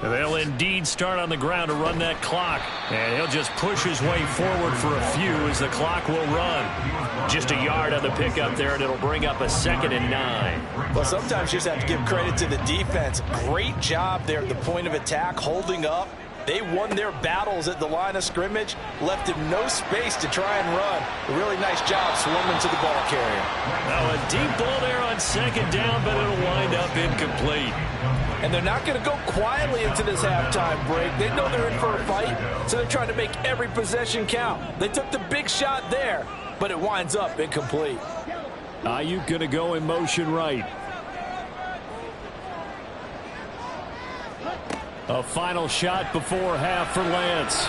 They'll indeed start on the ground to run that clock. And he'll just push his way forward for a few as the clock will run. Just a yard on the pickup there, and it'll bring up a 2nd and 9. Well, sometimes you just have to give credit to the defense. Great job there at the point of attack, holding up. They won their battles at the line of scrimmage, left him no space to try and run. A really nice job swarming to the ball carrier. Now a deep ball there on 2nd down, but it'll wind up incomplete. And they're not going to go quietly into this halftime break. They know they're in for a fight, so they're trying to make every possession count. They took the big shot there, but it winds up incomplete. Ayuk going to go in motion right. A final shot before half for Lance.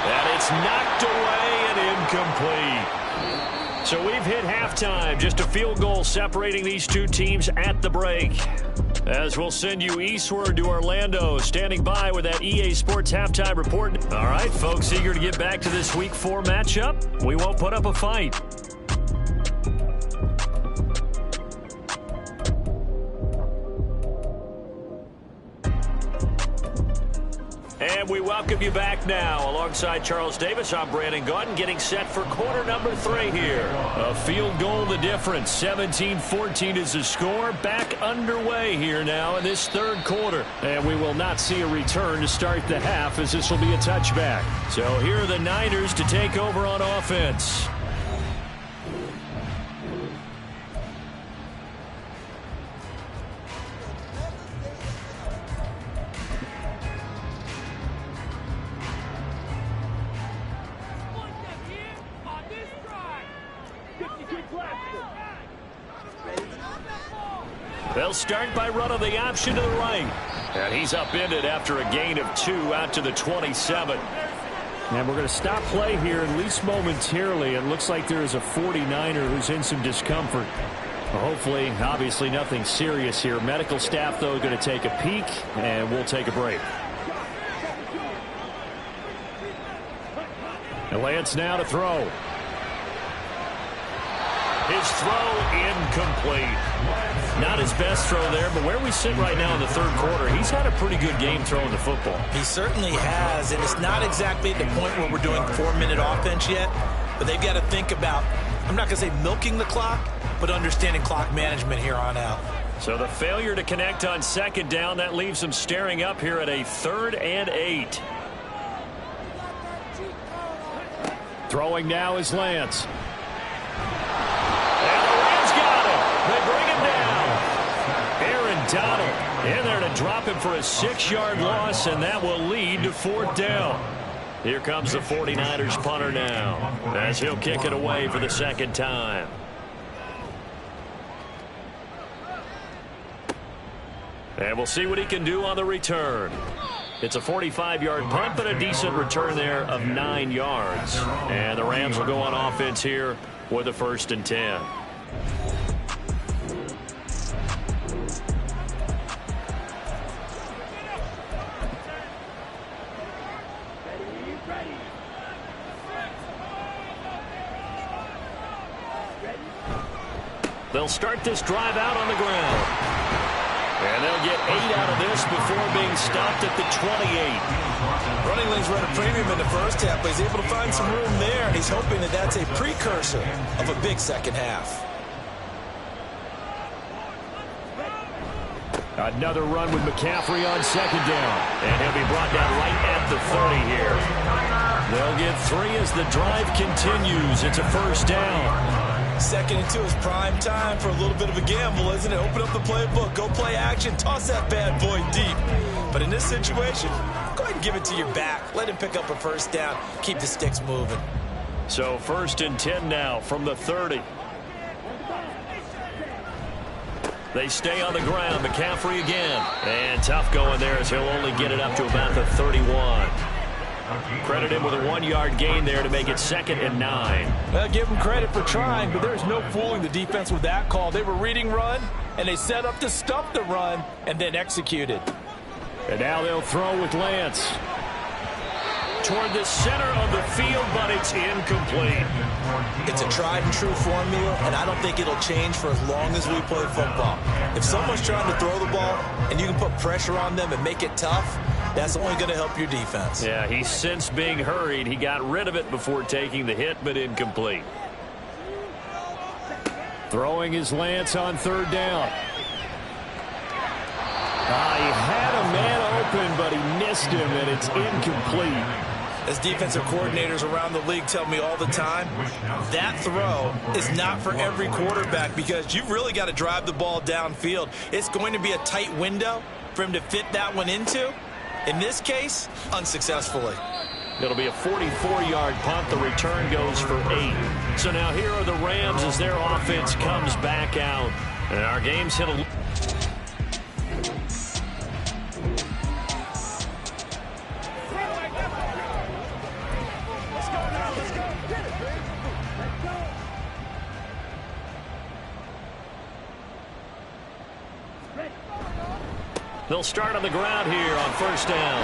And it's knocked away and incomplete. So we've hit halftime. Just a field goal separating these two teams at the break. As we'll send you eastward to Orlando, standing by with that EA Sports halftime report. All right, folks, eager to get back to this Week 4 matchup. We won't put up a fight. And we welcome you back now. Alongside Charles Davis, I'm Brandon Gaudin, getting set for quarter number 3 here. A field goal the difference. 17-14 is the score. Back underway here now in this 3rd quarter. And we will not see a return to start the half, as this will be a touchback. So here are the Niners to take over on offense. They'll start by running the option to the right. And he's upended after a gain of 2 out to the 27. And we're going to stop play here, at least momentarily. It looks like there is a 49er who's in some discomfort. Well, hopefully, obviously, nothing serious here. Medical staff, though, going to take a peek, and we'll take a break. And Lance now to throw. His throw incomplete. Not his best throw there, but where we sit right now in the 3rd quarter, he's had a pretty good game throwing the football. He certainly has, and it's not exactly at the point where we're doing 4-minute offense yet, but they've got to think about, I'm not going to say milking the clock, but understanding clock management here on out. So the failure to connect on 2nd down, that leaves them staring up here at a 3rd and 8. Throwing now is Lance. And the Rams got him. They bring him down. Aaron Donald in there to drop him for a 6-yard loss, and that will lead to 4th down. Here comes the 49ers punter now, as he'll kick it away for the 2nd time. And we'll see what he can do on the return. It's a 45-yard punt, but a decent return there of 9 yards. And the Rams will go on offense here with a 1st and 10. They'll start this drive out on the ground. And they'll get 8 out of this before being stopped at the 28. Running lanes run a premium in the first half, but he's able to find some room there, and he's hoping that that's a precursor of a big second half. Another run with McCaffrey on 2nd down. And he'll be brought down right at the 30 here. They'll get 3 as the drive continues. It's a 1st down. 2nd and 2 is prime time for a little bit of a gamble, isn't it? Open up the playbook, go play action, toss that bad boy deep. But in this situation, go ahead and give it to your back. Let him pick up a 1st down, keep the sticks moving. So 1st and 10 now from the 30. They stay on the ground. McCaffrey again. And tough going there as he'll only get it up to about the 31. Credit him with a 1-yard gain there to make it 2nd and 9. Well, give him credit for trying, but there's no fooling the defense with that call. They were reading run, and they set up to stop the run, and then executed. And now they'll throw with Lance. toward the center of the field, but it's incomplete. It's a tried and true formula, and I don't think it'll change for as long as we play football. If someone's trying to throw the ball and you can put pressure on them and make it tough, that's only going to help your defense. Yeah, he's since being hurried. He got rid of it before taking the hit, but incomplete. Throwing his Lance on third down. He had a man open, but he missed him, and it's incomplete. As defensive coordinators around the league tell me all the time, that throw is not for every quarterback because you've really got to drive the ball downfield. It's going to be a tight window for him to fit that one into. In this case, unsuccessfully. It'll be a 44-yard punt. The return goes for 8. So now here are the Rams as their offense comes back out. And our game's hit a... They'll start on the ground here on first down.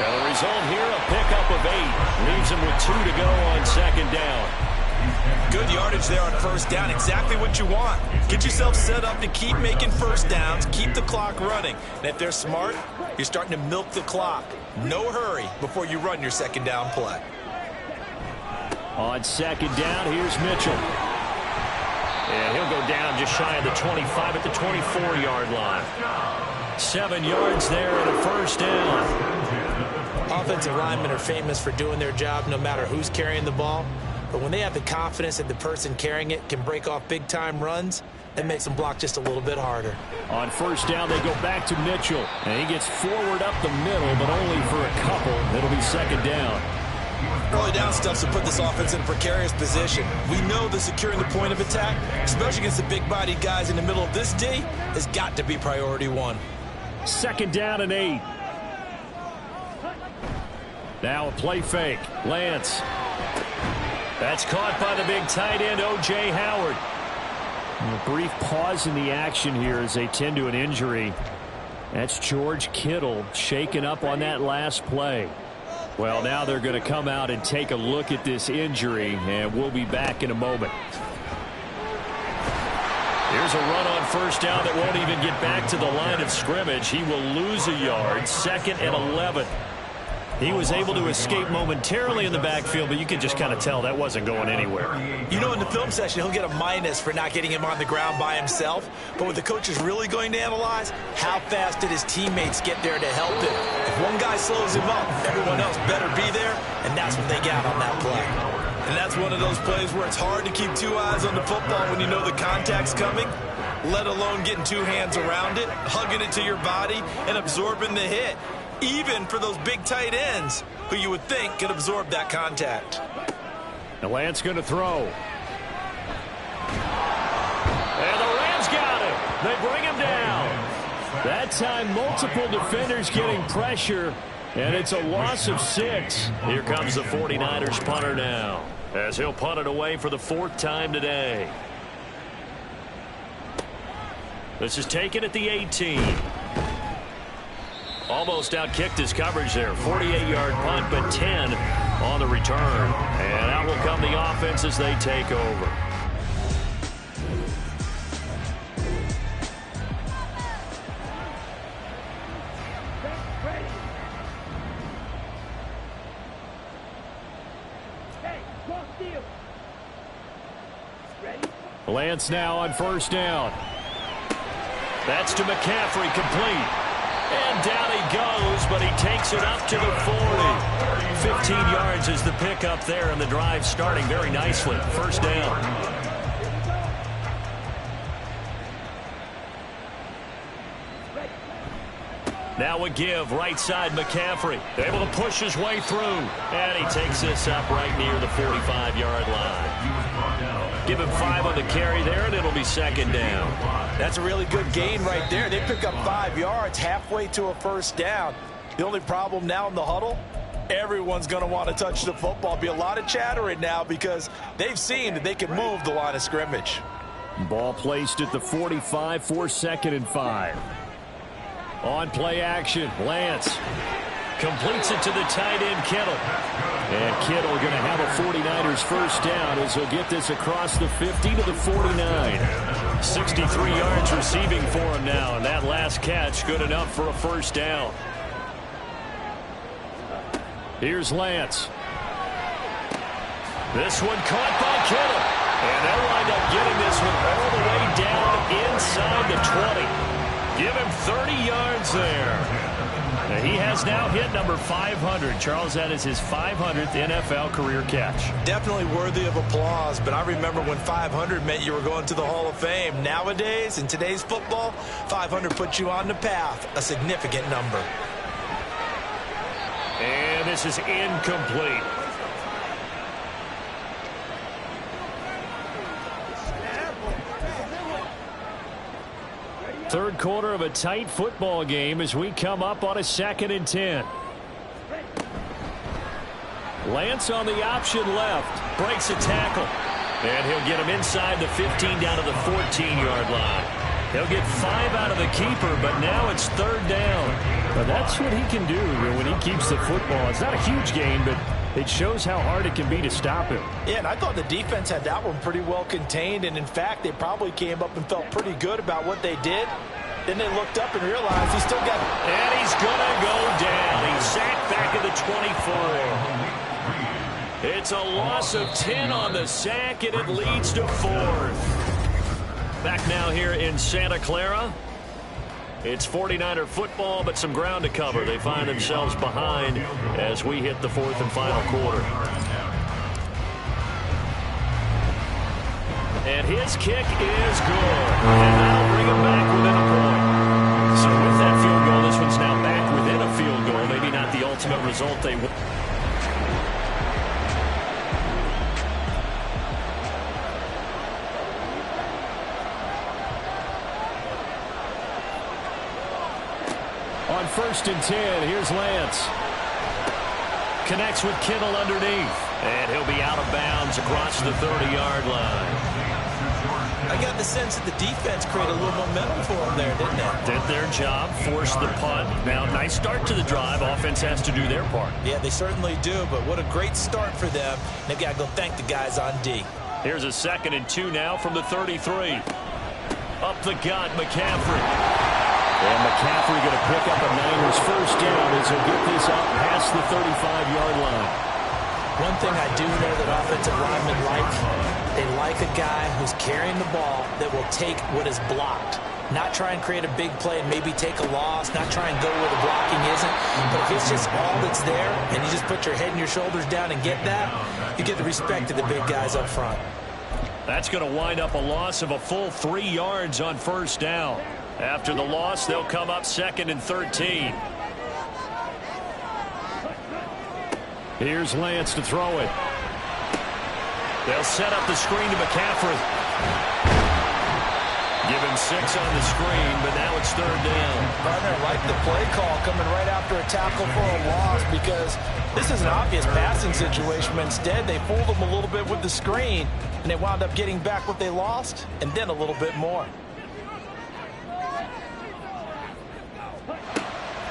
And the result here, a pickup of 8. Leaves him with 2 to go on second down. Good yardage there on first down. Exactly what you want. Get yourself set up to keep making first downs, keep the clock running. And if they're smart, you're starting to milk the clock. No hurry before you run your second down play. On second down, here's Mitchell. And he'll go down just shy of the 25 at the 24-yard line. 7 yards there and a first down. Offensive linemen are famous for doing their job no matter who's carrying the ball. But when they have the confidence that the person carrying it can break off big-time runs, that makes them block just a little bit harder. On first down, they go back to Mitchell. And he gets forward up the middle, but only for a couple. It'll be second down. Early down stuff's to put this offense in a precarious position. We know that securing the point of attack, especially against the big-bodied guys in the middle of this D, has got to be priority 1. Second down and 8. Now a play fake. Lance. That's caught by the big tight end, O.J. Howard. A brief pause in the action here as they tend to an injury. That's George Kittle shaken up on that last play. Well, now they're going to come out and take a look at this injury, and we'll be back in a moment. Here's a run on first down that won't even get back to the line of scrimmage. He will lose a yard, 2nd and 11. He was able to escape momentarily in the backfield, but you can just kind of tell that wasn't going anywhere. You know, in the film session, he'll get a minus for not getting him on the ground by himself. But what the coach is really going to analyze, how fast did his teammates get there to help him? If one guy slows him up, everyone else better be there, and that's what they got on that play. And that's one of those plays where it's hard to keep 2 eyes on the football when you know the contact's coming, let alone getting 2 hands around it, hugging it to your body, and absorbing the hit. Even for those big tight ends who you would think could absorb that contact. The Lance going to throw. And the Rams got him. They bring him down. That time, multiple defenders getting pressure, and it's a loss of 6. Here comes the 49ers punter now, as he'll punt it away for the 4th time today. This is taken at the 18. Almost outkicked his coverage there. 48-yard punt, but 10 on the return. And out will come the offense as they take over. Lance now on first down. That's to McCaffrey, complete. And down he goes, but he takes it up to the 40. 15 yards is the pickup there, and the drive starting very nicely. First down. Now a give, right side McCaffrey. Able to push his way through. And he takes this up right near the 45-yard line. Give him 5 on the carry there, and it'll be second down. That's a really good gain right there. They pick up 5 yards halfway to a first down. The only problem now in the huddle, everyone's going to want to touch the football. Be a lot of chattering now because they've seen that they can move the line of scrimmage. Ball placed at the 45 for 2nd and 5. On play action, Lance. Completes it to the tight end, Kittle. And Kittle going to have a 49ers first down as he'll get this across the 50 to the 49. 63 yards receiving for him now, and that last catch good enough for a first down. Here's Lance. This one caught by Kittle. And they'll wind up getting this one all the way down inside the 20. Give him 30 yards there. Now he has now hit number 500. Charles, that is his 500th NFL career catch. Definitely worthy of applause, but I remember when 500 meant you were going to the Hall of Fame. Nowadays, in today's football, 500 puts you on the path, a significant number. And this is incomplete. Third quarter of a tight football game as we come up on a 2nd and 10. Lance on the option left. Breaks a tackle. And he'll get him inside the 15 down to the 14-yard line. He'll get 5 out of the keeper, but now it's 3rd down. But that's what he can do when he keeps the football. It's not a huge gain, but it shows how hard it can be to stop him. Yeah, and I thought the defense had that one pretty well contained, and in fact, they probably came up and felt pretty good about what they did. Then they looked up and realized he still got it. And he's going to go down. He's sacked back at the 24. It's a loss of 10 on the sack, and it leads to 4th. Back now here in Santa Clara. It's 49er football, but some ground to cover. They find themselves behind as we hit the 4th and final quarter. And his kick is good. And that'll bring him back within a point. So with that field goal, this one's now back within a field goal. Maybe not the ultimate result they want. On 1st and 10, here's Lance. Connects with Kittle underneath. And he'll be out of bounds across the 30-yard line. I got the sense that the defense created a little momentum for them there, didn't they? Did their job, forced the punt. Now, nice start to the drive. Offense has to do their part. Yeah, they certainly do, but what a great start for them. They've got to go thank the guys on D. Here's a 2nd and 2 now from the 33. Up the gut, McCaffrey. And McCaffrey going to pick up a Niners first down as he'll get this up past the 35-yard line. One thing I do know that offensive linemen like, they like a guy who's carrying the ball that will take what is blocked. Not try and create a big play and maybe take a loss, not try and go where the blocking isn't. But if it's just all that's there and you just put your head and your shoulders down and get that, you get the respect of the big guys up front. That's going to wind up a loss of a full 3 yards on first down. After the loss, they'll come up 2nd and 13. Here's Lance to throw it. They'll set up the screen to McCaffrey. Give him 6 on the screen, but now it's 3rd down. Partner, like the play call coming right after a tackle for a loss, because this is an obvious passing situation, but instead they fooled them a little bit with the screen, and they wound up getting back what they lost, and then a little bit more.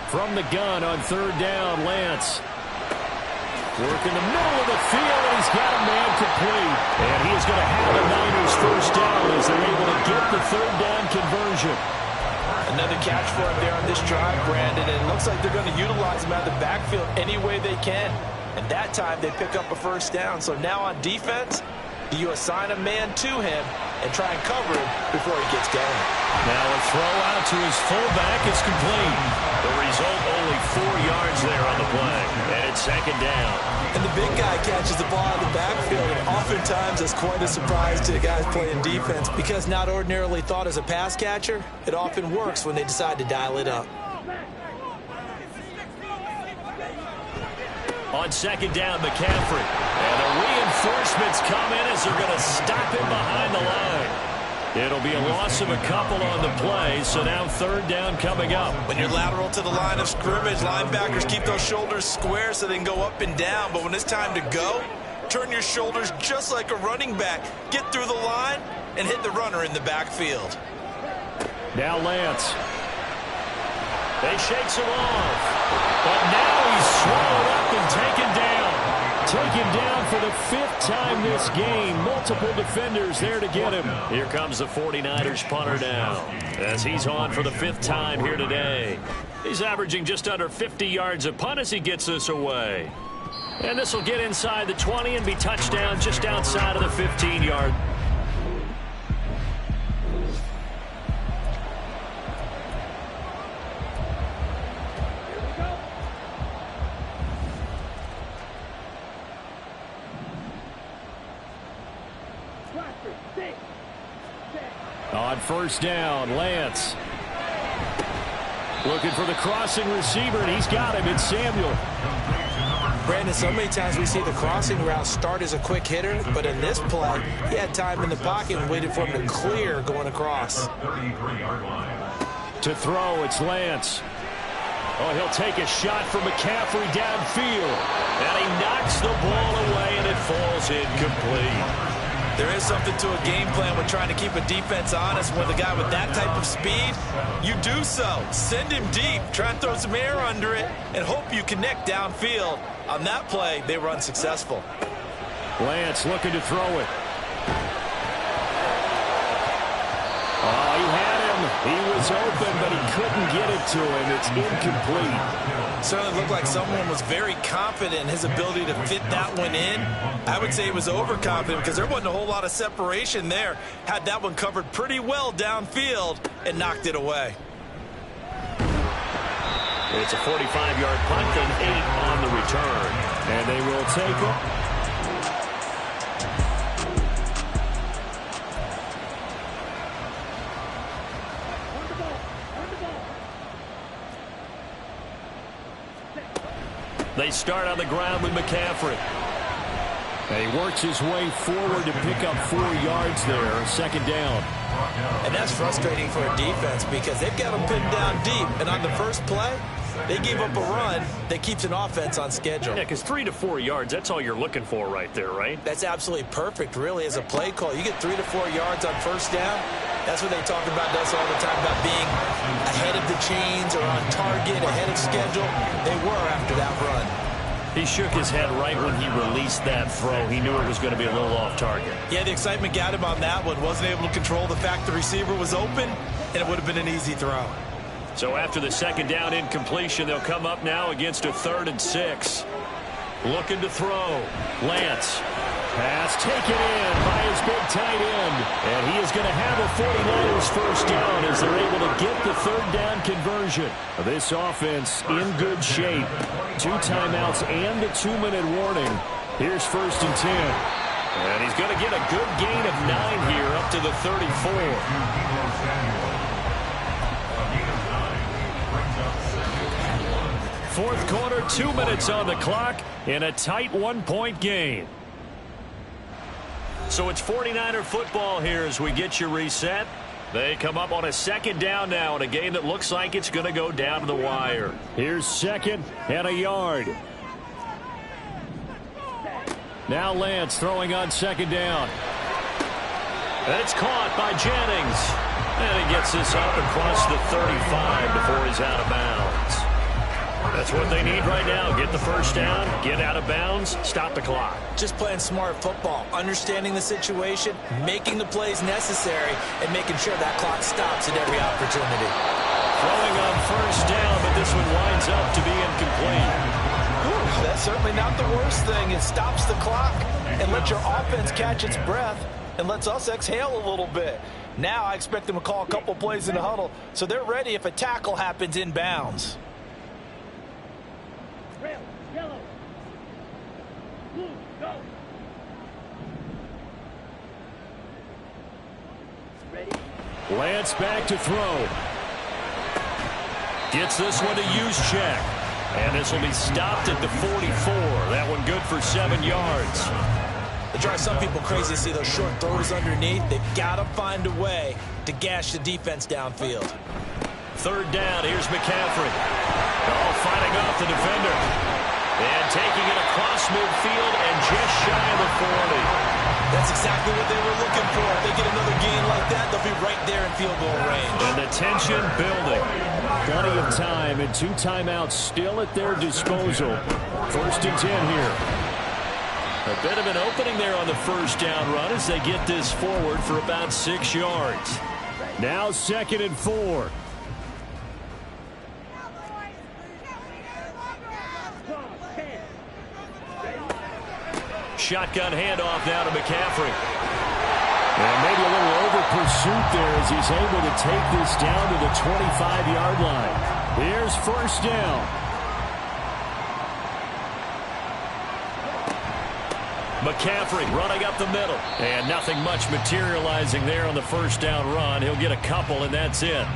From the gun on 3rd down, Lance. Work in the middle of the field, and he's got a man complete. And he is going to have the Niners first down as they're able to get the 3rd down conversion. Another catch for him there on this drive, Brandon, and it looks like they're going to utilize him out of the backfield any way they can. And that time they pick up a first down. So now on defense, you assign a man to him and try and cover him before he gets going. Now a throw out to his fullback is complete. The result, only 4 yards there on the play. And it's 2nd down. And the big guy catches the ball out of the backfield, and oftentimes that's quite a surprise to the guys playing defense, because not ordinarily thought as a pass catcher, it often works when they decide to dial it up. On 2nd down, McCaffrey. And the reinforcements come in as they're going to stop him behind the line. It'll be a loss of a couple on the play, so now 3rd down coming up. When you're lateral to the line of scrimmage, linebackers keep those shoulders square so they can go up and down. But when it's time to go, turn your shoulders just like a running back. Get through the line and hit the runner in the backfield. Now Lance. They shakes him off. But now he's swallowed up and taken down. Taken down for the 5th time this game. Multiple defenders there to get him. Here comes the 49ers punter now, as he's on for the 5th time here today. He's averaging just under 50 yards a punt as he gets this away. And this will get inside the 20 and be touchdown just outside of the 15-yard. On first down, Lance. Looking for the crossing receiver, and he's got him. It's Samuel. Brandon, so many times we see the crossing route start as a quick hitter, but in this play, he had time in the pocket and waited for him to clear going across. To throw, it's Lance. Oh, he'll take a shot from McCaffrey downfield. And he knocks the ball away, and it falls incomplete. There is something to a game plan when trying to keep a defense honest. With a guy with that type of speed, you do so. Send him deep, try and throw some air under it, and hope you connect downfield. On that play, they were unsuccessful. Lance looking to throw it. Oh, he had him. He was open, but he couldn't get it to him. It's incomplete. Certainly looked like someone was very confident in his ability to fit that one in. I would say he was overconfident because there wasn't a whole lot of separation there. Had that one covered pretty well downfield and knocked it away. It's a 45-yard punt and 8 on the return. And they will take it. They start on the ground with McCaffrey. And he works his way forward to pick up 4 yards there, second down. And that's frustrating for a defense because they've got them pinned down deep. And on the first play, they gave up a run that keeps an offense on schedule. Yeah, because 3 to 4 yards, that's all you're looking for right there, right? That's absolutely perfect, really, as a play call. You get 3 to 4 yards on first down. That's what they talk about us all the time, about being ahead of the chains or on target, ahead of schedule. They were after that run. He shook his head right when he released that throw. He knew it was going to be a little off target. Yeah, the excitement got him on that one. Wasn't able to control the fact the receiver was open, and it would have been an easy throw. So after the second down incompletion, they'll come up now against a 3rd and 6. Looking to throw. Lance. Pass taken in by his big tight end. And he is going to have a 49ers first down as they're able to get the 3rd down conversion. This offense in good shape. 2 timeouts and a 2-minute warning. Here's 1st and 10. And he's going to get a good gain of 9 here up to the 34. Fourth quarter, 2 minutes on the clock in a tight 1-point game. So it's 49er football here as we get you reset. They come up on a second down now in a game that looks like it's going to go down to the wire. Here's 2nd and a yard. Now Lance throwing on 2nd down. It's caught by Jennings. And he gets this up across the 35 before he's out of bounds. That's what they need right now. Get the first down, get out of bounds, stop the clock. Just playing smart football, understanding the situation, making the plays necessary, and making sure that clock stops at every opportunity. Throwing on first down, but this one winds up to be incomplete. That's certainly not the worst thing. It stops the clock and lets your offense catch its breath and lets us exhale a little bit. Now I expect them to call a couple plays in the huddle so they're ready if a tackle happens in bounds. Yellow, blue, go. Ready? Lance back to throw. Gets this one to Juszczyk. And this will be stopped at the 44. That one good for 7 yards. It drives some people crazy to see those short throws underneath. They've got to find a way to gash the defense downfield. 3rd down, here's McCaffrey. Oh, fighting off the defender. And taking it across midfield and just shy of the 40. That's exactly what they were looking for. If they get another gain like that, they'll be right there in field goal range. And the tension building. Plenty of time and 2 timeouts still at their disposal. 1st and 10 here. A bit of an opening there on the first down run as they get this forward for about 6 yards. Now 2nd and 4. Shotgun handoff now to McCaffrey. And maybe a little over pursuit there as he's able to take this down to the 25-yard line. Here's 1st down. McCaffrey running up the middle. And nothing much materializing there on the 1st down run. He'll get a couple, and that's it.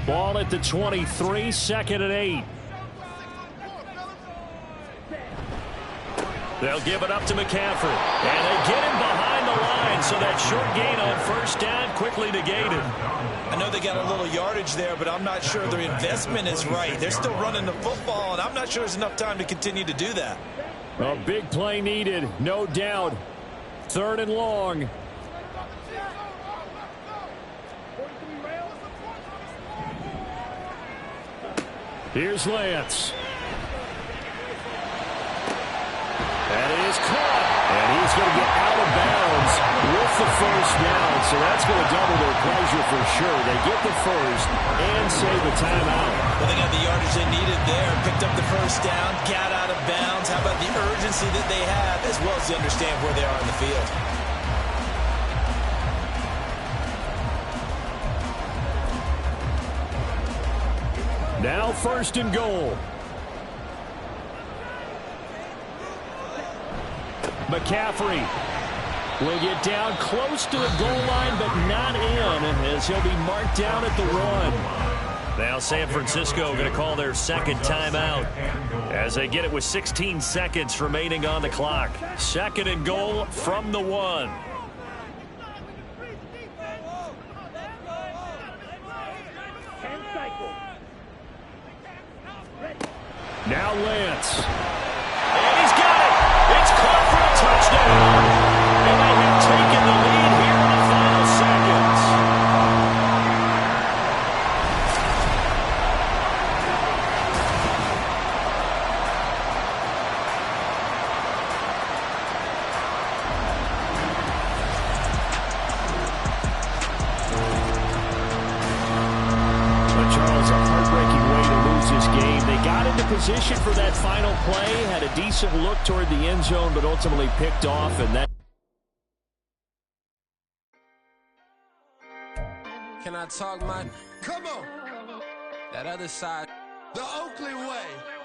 Ball at the 23, 2nd and 8. They'll give it up to McCaffrey. And they get him behind the line, so that short gain on 1st down quickly negated. I know they got a little yardage there, but I'm not sure their investment is right. They're still running the football, and I'm not sure there's enough time to continue to do that. A big play needed, no doubt. 3rd and long. Here's Lance. That is caught. And he's going to get out of bounds with the 1st down. So that's going to double their pleasure for sure. They get the 1st and save a timeout. Well, they got the yardage they needed there. Picked up the 1st down, got out of bounds. How about the urgency that they have, as well as to understand where they are in the field? Now 1st and goal. McCaffrey will get down close to the goal line, but not in, as he'll be marked down at the 1. Now San Francisco going to call their 2nd timeout as they get it with 16 seconds remaining on the clock. 2nd and goal from the 1. Now Lance. And he's got it. It's caught for a touchdown. And they have taken the lead here in the final seconds. But Charles, a heartbreaking way to lose this game. They got into position for that final play, had a decent look toward the end zone, but ultimately picked off, and that. Can I talk my? Come on, That other side. the Oakley way.